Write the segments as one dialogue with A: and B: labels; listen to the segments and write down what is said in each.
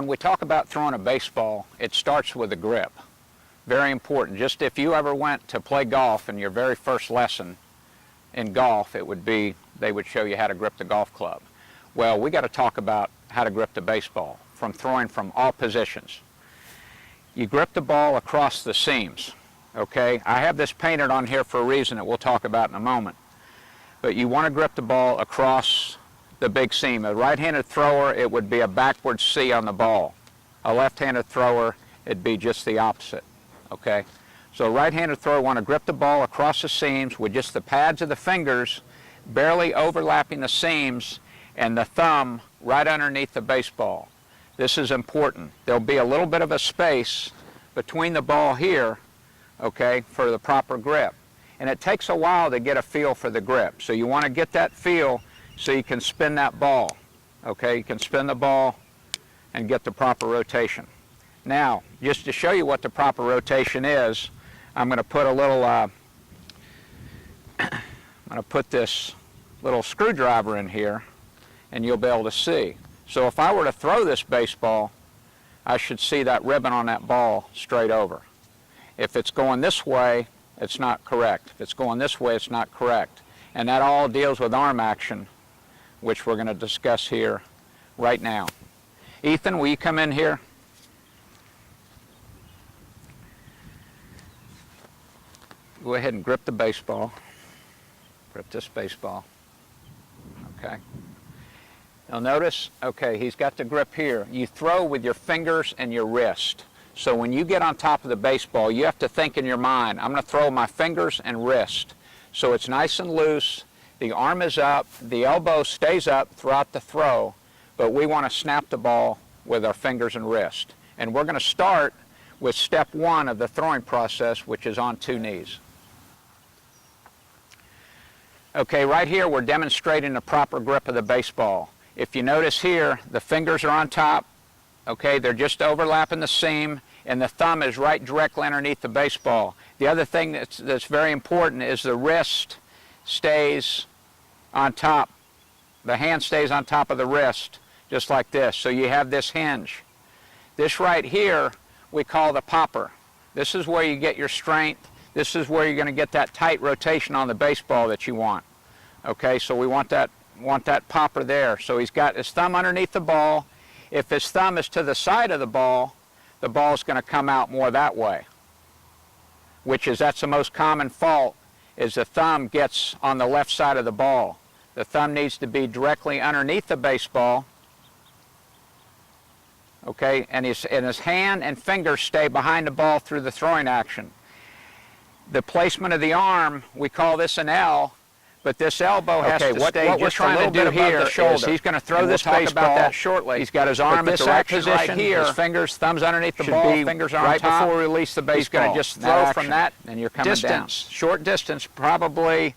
A: when we talk about throwing a baseball, it starts with a grip. Very important. Just if you ever went to play golf in your very first lesson in golf, it would be, they would show you how to grip the golf club. Well, we got to talk about how to grip the baseball from throwing from all positions. You grip the ball across the seams, okay? I have this painted on here for a reason that we'll talk about in a moment. But you want to grip the ball across the big seam. A right-handed thrower, it would be a backward C on the ball. A left-handed thrower, it'd be just the opposite, okay? So a right-handed thrower want to grip the ball across the seams with just the pads of the fingers barely overlapping the seams and the thumb right underneath the baseball. This is important. There'll be a little bit of a space between the ball here, okay, for the proper grip. And it takes a while to get a feel for the grip. So you want to get that feel so you can spin that ball, okay? You can spin the ball and get the proper rotation. Now, just to show you what the proper rotation is, I'm going to put a little, I'm going to put this little screwdriver in here, and you'll be able to see. So if I were to throw this baseball, I should see that ribbon on that ball straight over. If it's going this way, it's not correct. If it's going this way, it's not correct. And that all deals with arm action, which we're going to discuss here right now. Ethan, will you come in here? Go ahead and grip the baseball. Grip this baseball. Okay. Now notice, okay, he's got the grip here. You throw with your fingers and your wrist. So when you get on top of the baseball, you have to think in your mind, I'm going to throw my fingers and wrist. So it's nice and loose, the arm is up, the elbow stays up throughout the throw, but we want to snap the ball with our fingers and wrist. And we're going to start with step one of the throwing process, which is on two knees. Okay, right here we're demonstrating the proper grip of the baseball. If you notice here, the fingers are on top, okay, they're just overlapping the seam, and the thumb is right directly underneath the baseball. The other thing that's very important is the wrist stays on top. The hand stays on top of the wrist, just like this. So you have this hinge. This right here we call the popper. This is where you get your strength. This is where you're going to get that tight rotation on the baseball that you want. Okay, so we want that popper there. So he's got his thumb underneath the ball. If his thumb is to the side of the ball is going to come out more that way, that's the most common fault, is the thumb gets on the left side of the ball. The thumb needs to be directly underneath the baseball, okay, and his hand and fingers stay behind the ball through the throwing action. The placement of the arm, we call this an L, but this elbow has to stay just a little bit above the shoulder. He's going to throw this baseball. We'll talk about that shortly. He's got his arm at the right position right here. His fingers, thumbs underneath the ball, fingers are on top. Right before we release the baseball. He's going to just throw from that and you're coming down. Short distance, probably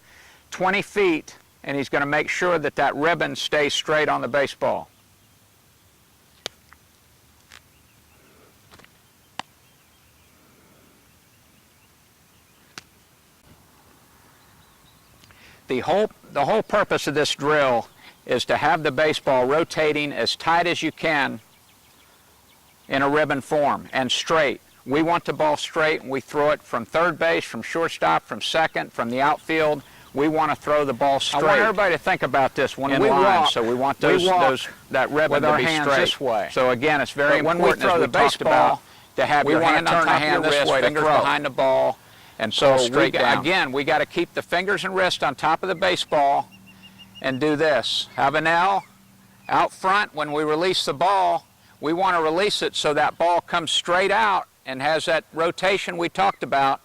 A: 20 feet, and he's going to make sure that that ribbon stays straight on the baseball. The whole purpose of this drill is to have the baseball rotating as tight as you can in a ribbon form and straight. We want the ball straight, and we throw it from third base, from shortstop, from second, from the outfield. We want to throw the ball straight. I want everybody to think about this when we walk. So we want that ribbon to be straight this way. So again, it's very important when we throw the baseball to have your hand on top of your wrist, fingers behind the ball. And so again, we got to keep the fingers and wrist on top of the baseball and do this. Have an L out front. When we release the ball, we want to release it so that ball comes straight out and has that rotation we talked about,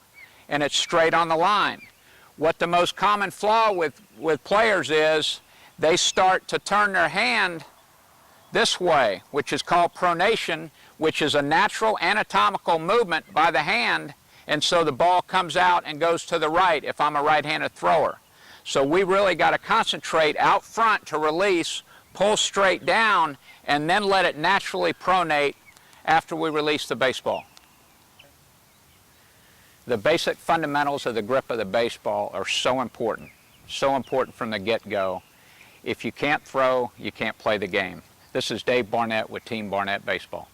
A: and it's straight on the line. What the most common flaw with players is they start to turn their hand this way, which is called pronation, which is a natural anatomical movement by the hand. And so the ball comes out and goes to the right if I'm a right-handed thrower. So we really got to concentrate out front to release, pull straight down, and then let it naturally pronate after we release the baseball. The basic fundamentals of the grip of the baseball are so important from the get-go. If you can't throw, you can't play the game. This is Dave Barnett with Team Barnett Baseball.